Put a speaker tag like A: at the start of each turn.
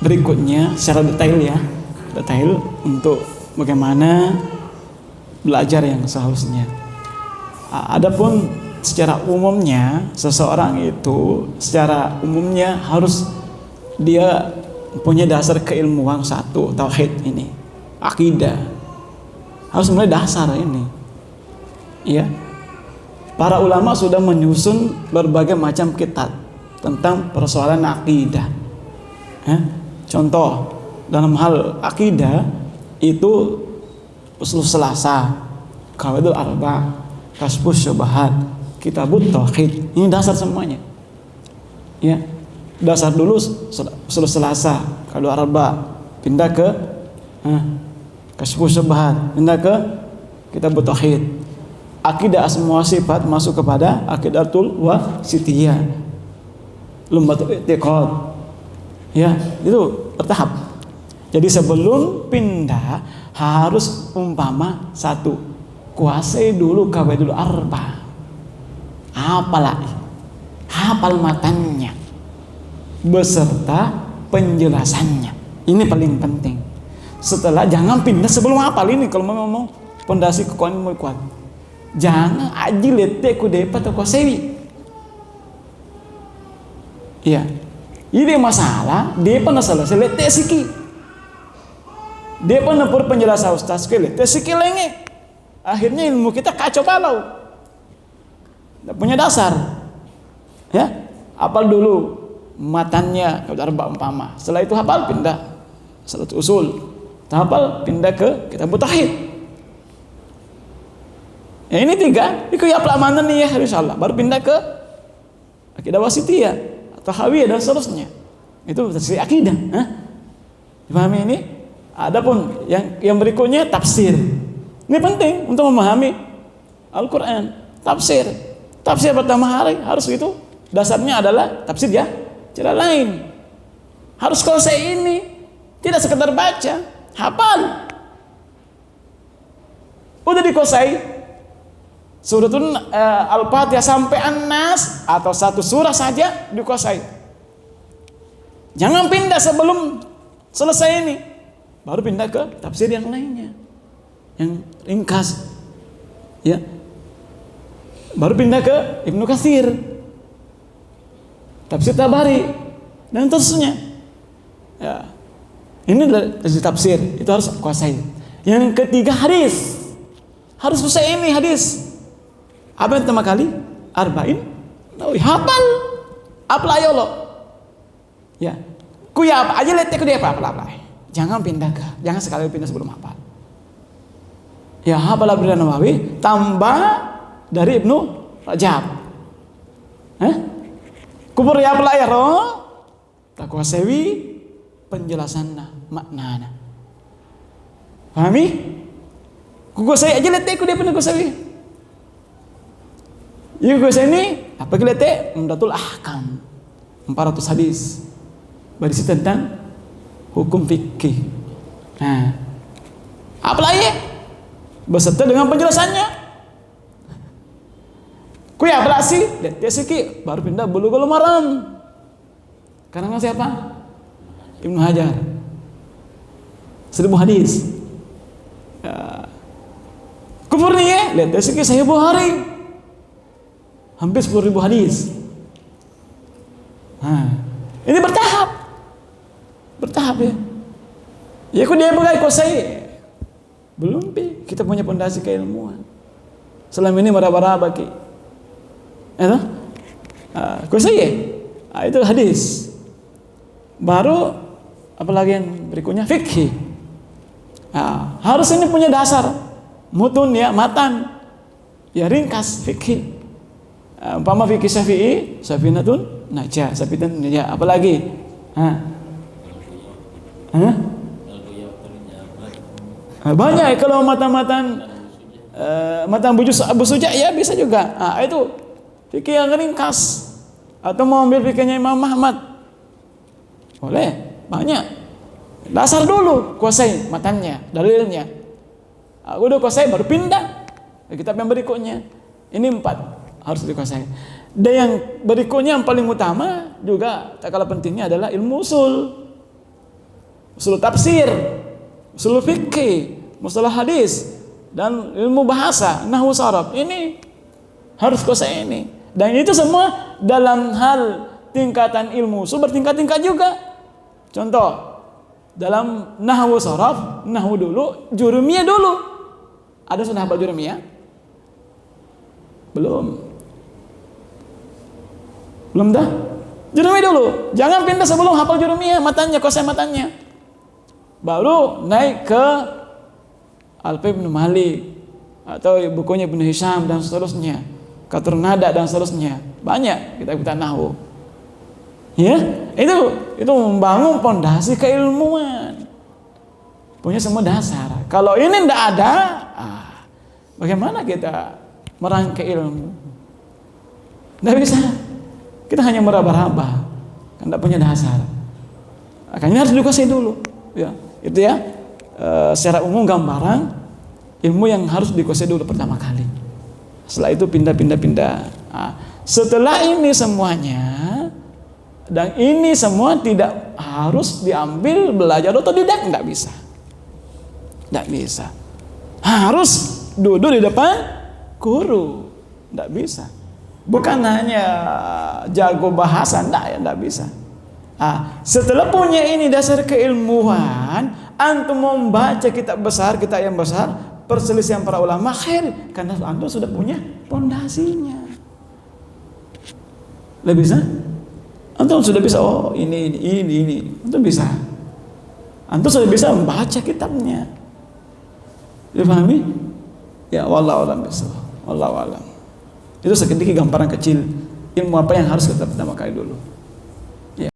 A: berikutnya secara detail untuk bagaimana belajar yang seharusnya. Adapun secara umumnya seseorang itu secara umumnya harus dia punya dasar keilmuan satu, tauhid ini, akidah. Harus mulai dasar ini. Ya. Para ulama sudah menyusun berbagai macam kitab tentang persoalan akidah. Contoh dalam hal akidah itu usul selasa, qawaidul arba, kasbus syubhat, kitabut tauhid. Ini dasar semuanya. Ya. Dasar dulu usul selasa, qawaidul arba, pindah ke kasbus syubhat, pindah ke kitabut tauhid. Akidah asma sifat masuk kepada aqidatul wasithiyah, lumbatul i'tiqad. Ya, itu bertahap. Jadi sebelum pindah harus umpama satu, kuasai dulu qawaidul arba. Hafal matanya beserta penjelasannya. Ini paling penting. Setelah jangan pindah sebelum hafal ini kalau mau ngomong pondasi kekuatan mau kuat. Jangan aji lete ku depa atau kuasai. Iya. Ini masalah, depa na selesai lete siki. Depa na pur penjelasan ustaz ke lete siki lenge. Akhirnya ilmu kita kacau balau. Tidak punya dasar. Ya, hafal dulu matannya arba umpama. Setelah itu hafal pindah setelah itu usul. Hafal pindah ke kitab tauhid. Ya, ini tiga, itu ya pelamanan nih ya insyaallah. Baru pindah ke akidah wasithiyah atau hawiyah dan seterusnya. Itu dari akidah. Dipahami ini? Adapun yang berikutnya tafsir. Ini penting untuk memahami Al-Quran. Tafsir pertama hari harus itu dasarnya adalah tafsir ya. Cara lain harus kuasai ini. Tidak sekedar baca, hafal. Udah dikuasai. Suratul Al-Fatihah sampai An-Nas atau satu surah saja dikuasai. Jangan pindah sebelum selesai ini. Baru pindah ke tafsir yang lainnya. Yang ringkas. Ya. Baru pindah ke Ibnu Katsir. Tafsir Tabari dan seterusnya. Ya. Ini dari tafsir, itu harus kuasai. Yang ketiga hadis. Harus kuasai ini hadis. Apa yang pertama kali? Arba'in Nawawi. Hafal. Apa ya Allah? Ya. Ku ya apa aja lete ku dia apa. Jangan pindah ke. Jangan sekali pindah sebelum hafal. Ya hafal Arba'in Nawawi tambah dari Ibnu Rajab. Kubur ya apa ya roh? Tak kuasai penjelasannya, maknanya. Pahami? Ku kuasai aja lete ku dia pernah kuasai. Yuk guys ini apa kita lihat Umdatul Ahkam 400 hadis berisi tentang hukum fikih. Nah, apa lagi? Beserta dengan penjelasannya. Ku ya apa sih? Lihat siki baru pindah Bulughul Maram. Karena siapa? Ibnu Hajar. 1000 hadis. Ya. Kufur nih ya, lihat siki Sahih Bukhari. Hampir 10.000 hadis. Nah, ini bertahap ya. Ya kok dia bagai kuasai? Belum pi. Kita punya pondasi keilmuan. Selama ini meraba-raba ki. Kuasai ya? Itu hadis. Baru apalagi yang berikutnya fikih. Harus ini punya dasar. Mutun ya, matan. Ya ringkas fikih. Umpama fikih Syafi'inatun Najah, Syafi'inatun Najah, apalagi? Banyak kalau matan bujus Abu Suja ya bisa juga. Itu fikih yang ringkas. Atau mau ambil fikihnya Imam Ahmad. Boleh, banyak. Dasar dulu kuasai matannya, dalilnya. Udah kuasai baru pindah ke kitab yang berikutnya. Ini 4 harus dikuasai. Dan yang berikutnya yang paling utama juga tak kalah pentingnya adalah ilmu usul. usul tafsir, usul fikih, mustalah hadis, dan ilmu bahasa, nahwu saraf. Ini harus kuasai ini. Dan itu semua dalam hal tingkatan ilmu usul bertingkat-tingkat juga. Contoh, dalam nahwu saraf, nahwu dulu, jurumiyah dulu. Ada sudah hafal jurumiyah? Belum dah. Jurumiyah dulu. Jangan pindah sebelum hafal jurumiyah, matanya, kuasai matanya. Baru naik ke Alfiya Ibnu Malik atau bukunya Ibnu Hisham dan seterusnya, Qatrun Nada dan seterusnya. Banyak kitab-kitab nahwu. Ya, itu membangun pondasi keilmuan. Punya semua dasar. Kalau ini tidak ada, bagaimana kita merangkai ilmu? Tidak bisa. Kita hanya meraba-raba, kan tidak punya dasar. Makanya harus dikuasai dulu. Ya, itu ya. Secara umum gambaran ilmu yang harus dikuasai dulu pertama kali. Setelah itu pindah. Setelah ini semuanya, dan ini semua tidak harus diambil belajar otodidak, tidak bisa. Harus duduk di depan guru, tidak bisa. Bukan hanya jago bahasa, tidak bisa. Setelah punya ini dasar keilmuan, antum membaca kitab yang besar, perselisihan para ulama, khair, karena antum sudah punya pondasinya. Lebih bisa? Antum sudah bisa, ini. Antum bisa. Antum sudah bisa membaca kitabnya. Dipahami? Ya, wallahu a'lam bishawab. Wallahu a'lam. Itu sedikit gambaran kecil ilmu apa yang harus kita pertama kali dulu.